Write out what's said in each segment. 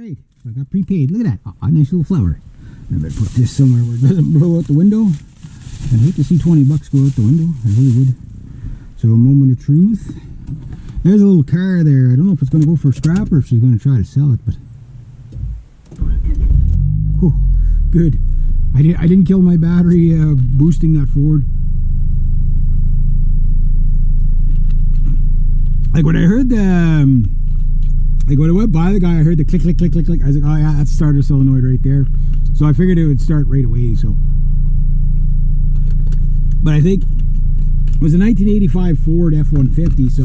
right, so I got prepaid. Look at that. Oh, a nice little flower. I'm going to put this somewhere where it doesn't blow out the window. I'd hate to see 20 bucks go out the window. I really would. So a moment of truth. There's a little car there. I don't know if it's going to go for scrap or if she's going to try to sell it, but... Oh, good. I didn't kill my battery boosting that Ford. Like when I heard the... Like when I went by the guy, I heard the click, click, click, click, click. I was like, oh yeah, that's starter solenoid right there. So I figured it would start right away, so... But I think it was a 1985 Ford F-150, so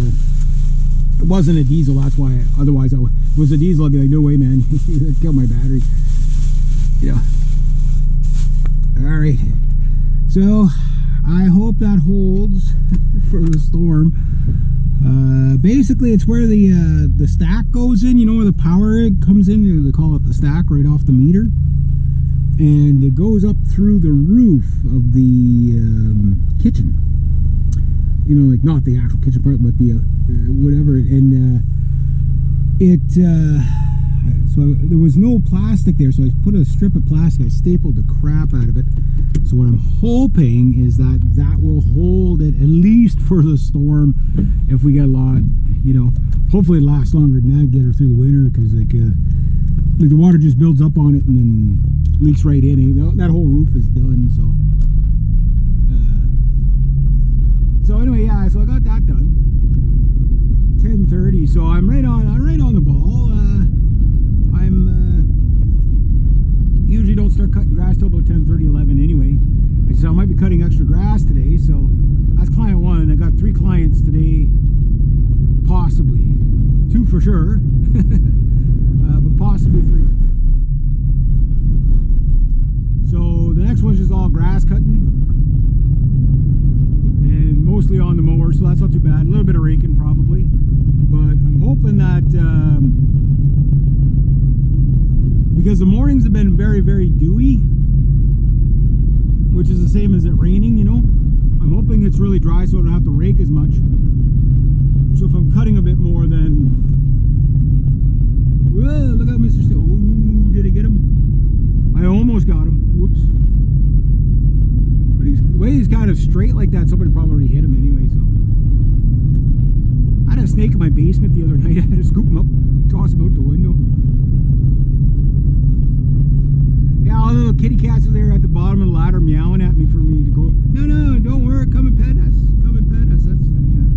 it wasn't a diesel. That's why. Otherwise, if it was a diesel, I'd be like, no way, man, you killed my battery. Yeah. All right. So I hope that holds for the storm. Basically, it's where the stack goes in. You know where the power comes in. They call it the stack right off the meter. And it goes up through the roof of the kitchen. You know, like not the actual kitchen part, but the whatever. And so there was no plastic there, so I put a strip of plastic. I stapled the crap out of it. So what I'm hoping is that will hold it at least for the storm. If we get a lot, you know, hopefully it lasts longer than that. Get her through the winter, because like the water just builds up on it and then leaks right in. That whole roof is done. So anyway, yeah. So I got that done. 10:30. So I'm right on the ball. Usually don't start cutting grass till about 10:30, 11 anyway. So I might be cutting extra grass today. So that's client one. I got 3 clients today, possibly 2 for sure, but possibly 3. So the next one's just all grass cutting, and mostly on the mower. So that's not too bad. A little bit of raking probably, but I'm hoping that. Because the mornings have been very, very dewy, which is the same as it raining, you know. I'm hoping it's really dry so I don't have to rake as much. So if I'm cutting a bit more, then... Whoa, look out, Mr. Still. Ooh, did I get him? I almost got him. Whoops. But the way he's kind of straight like that, somebody probably already hit him anyway, so... I had a snake in my basement the other night. I had to scoop him up, toss him out the window. Yeah, all the little kitty cats are there at the bottom of the ladder meowing at me for me to go, no, don't worry, come and pet us. Come and pet us. That's, yeah.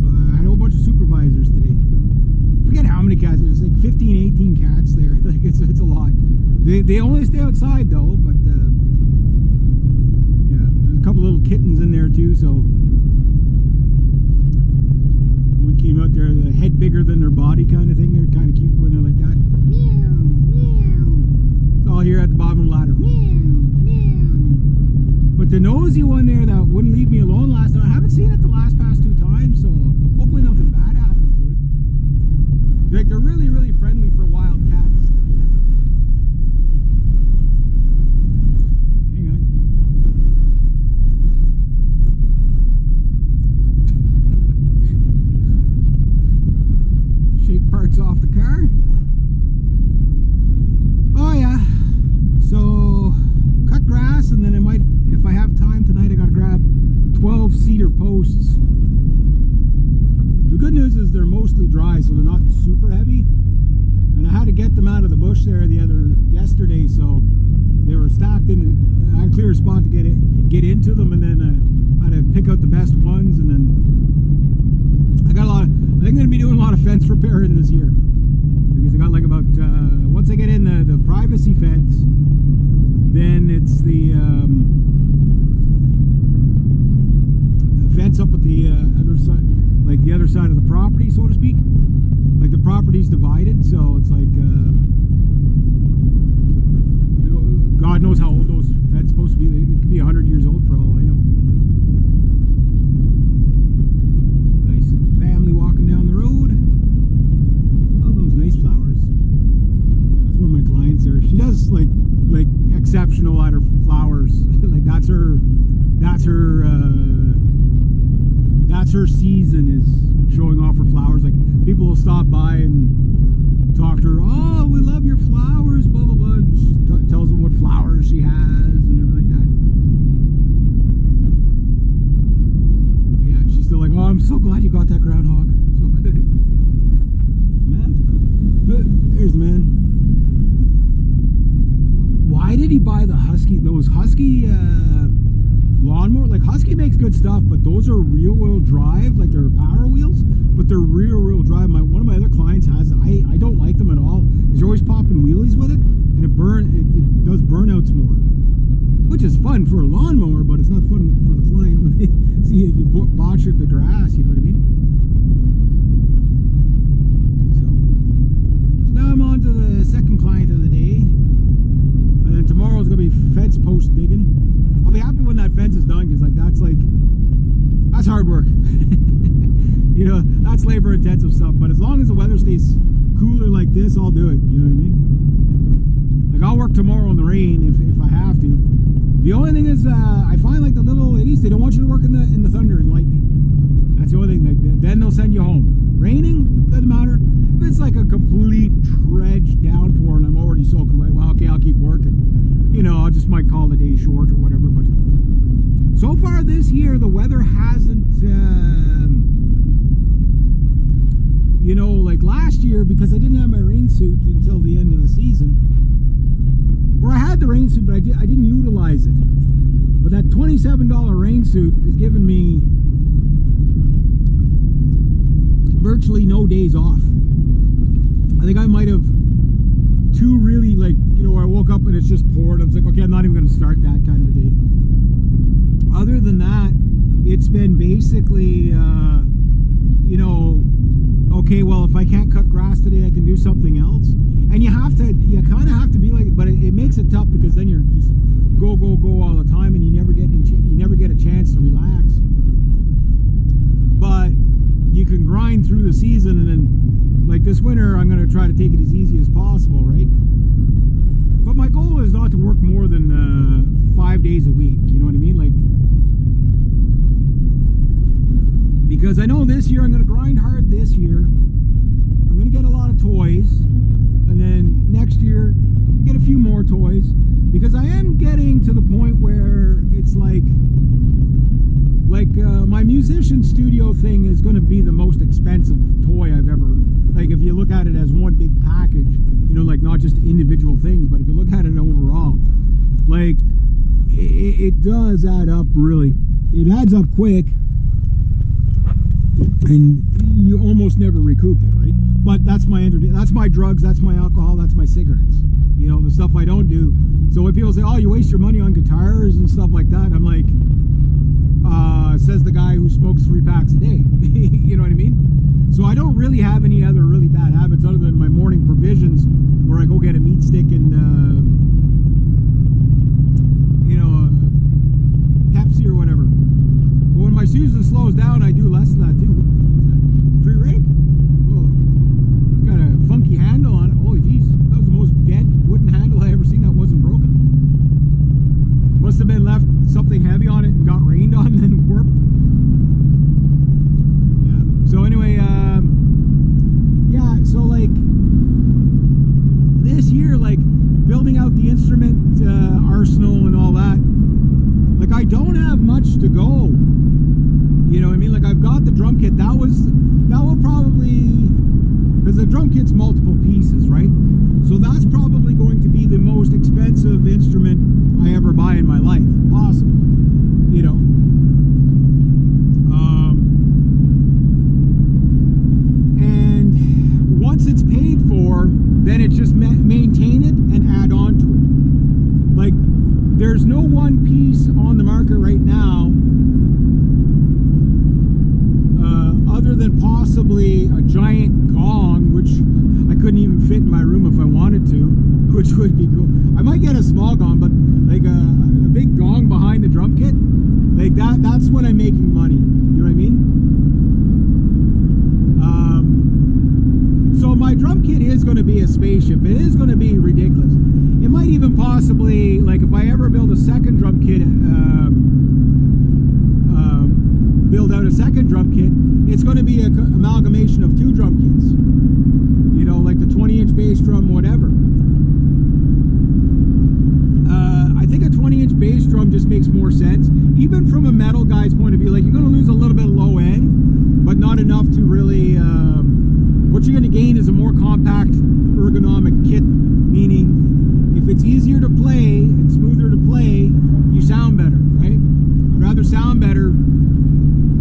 So I had a whole bunch of supervisors today. I forget how many cats. There's like 15, 18 cats there. Like it's a lot. They only stay outside though, but yeah, there's a couple little kittens in there too, so one came out there, the head bigger than their body kind of thing. They're kind of cute when they're like that. Meow, meow. It's all here at the bottom of the ladder. Meow, meow. But the nosy one there that wouldn't leave me alone last time, I haven't seen it the past 2 times, so hopefully nothing bad happened to it. Like, they're really, really friendly for wild cats. Hang on. Shake parts off the car. Oh yeah, so cut grass, and then I might, if I have time tonight, I gotta grab 12 cedar posts. The good news is they're mostly dry, so they're not super heavy, and I had to get them out of the bush there yesterday, so they were stacked in. I had a clear spot to get into them, and then I had to pick out the best ones, and then I think I'm gonna be doing a lot of fence repairing this year. Because I got like about, once I get in the privacy fence, then it's the fence up at the other side, like the other side of the property, so to speak. Like the property's divided, so it's like, God knows how old those fences supposed to be. They could be 100 years old for all I know. Nice family walking down the road. Nice flowers. That's one of my clients there. She does like exceptional at her flowers. Like that's her season, is showing off her flowers. Like people will stop by and There's the man. Why did he buy the Husky? Those Husky lawnmower? Like, Husky makes good stuff, but those are rear-wheel drive. Like, they're power wheels, but they're rear-wheel drive. One of my other clients has. I don't like them at all because you're always popping wheelies with it, and it does burnouts more, which is fun for a lawnmower, but it's not fun for the client when they see you botched the grass. You know what I mean? So now I'm on to the second client of the day. And then tomorrow's going to be fence post digging. I'll be happy when that fence is done because that's hard work. You know, that's labor intensive stuff. But as long as the weather stays cooler like this, I'll do it. You know what I mean? Like, I'll work tomorrow in the rain if I have to. The only thing is, I find like the little ladies, they don't want you to work in the thunder and lightning. That's the only thing. Like, then they'll send you home. Raining, doesn't matter. If it's like a complete dredge downpour and I'm already soaking wet, well, okay, I'll keep working. You know, I just might call the day short or whatever. But so far this year, the weather hasn't, you know, like last year, because I didn't have my rain suit until the end of the season. Or I had the rain suit, but I didn't utilize it. But that $27 rain suit is giving me virtually no days off. I think I might have two really, like, you know, where I woke up and it's just poured. I was like, okay, I'm not even going to start that kind of a day. Other than that, it's been basically, you know, okay, well, if I can't cut grass today, I can do something else. And you kind of have to be like, but it makes it tough because then you're just go all the time and you never get a chance to relax. But you can grind through the season, and then, like this winter, I'm going to try to take it as easy as possible, right? But my goal is not to work more than 5 days a week, you know what I mean? Like, because I know this year I'm going to grind hard this year. I'm going to get a lot of toys, and then next year get a few more toys, because I am getting to the point where it's like my musician studio thing is going to be the most expensive toy I've ever, like, if you look at it as one big package, you know, like not just individual things, but if you look at it overall, like it does add up. Really, it adds up quick, and you almost never recoup it, right? But that's my entertainment, that's my drugs, that's my alcohol, that's my cigarettes, you know, the stuff I don't do. So when people say, oh, you waste your money on guitars and stuff like that, I'm like, says the guy who smokes 3 packs a day. You know what I mean? So I don't really have any other really bad habits other than my morning provisions, where I go get a meat stick and you know, Pepsi or whatever. But when my season slows down, I do less than that too. Free rake? Oh, it's got a funky handle on it. Holy jeez, that was the most bent wooden handle I ever seen that wasn't broken. Must have been left something heavy on it and got rained on and then warped. Yeah. So anyway, yeah, so like this year, like building out the instrument arsenal and all that, like I don't have much to go. You know what I mean? Like I've got the drum kit. That will probably, because the drum kit's multiple pieces, right? So that's probably going to be the most expensive instrument I ever buy in my life, possibly. You know, and once it's paid for, then it's just maintain it and add on to it. Like, there's no one piece on the market right now, other than possibly a giant gong, which I couldn't even fit in my room if I wanted to, which would be cool. I might get a small gong, but like a big gong behind the drum kit, like that's when I'm making money. You know what I mean? So my drum kit is going to be a spaceship. It is going to be ridiculous. It might even possibly, like if I ever build a second drum kit, build out a second drum kit, it's going to be an amalgamation of 2 drum kits. You know, like the 20-inch bass drum, whatever. I think a 20-inch bass drum just makes more sense, even from a metal guy's point of view. Like, you're going to lose a little bit of low end, but not enough to really. What you're going to gain is a more compact, ergonomic easier to play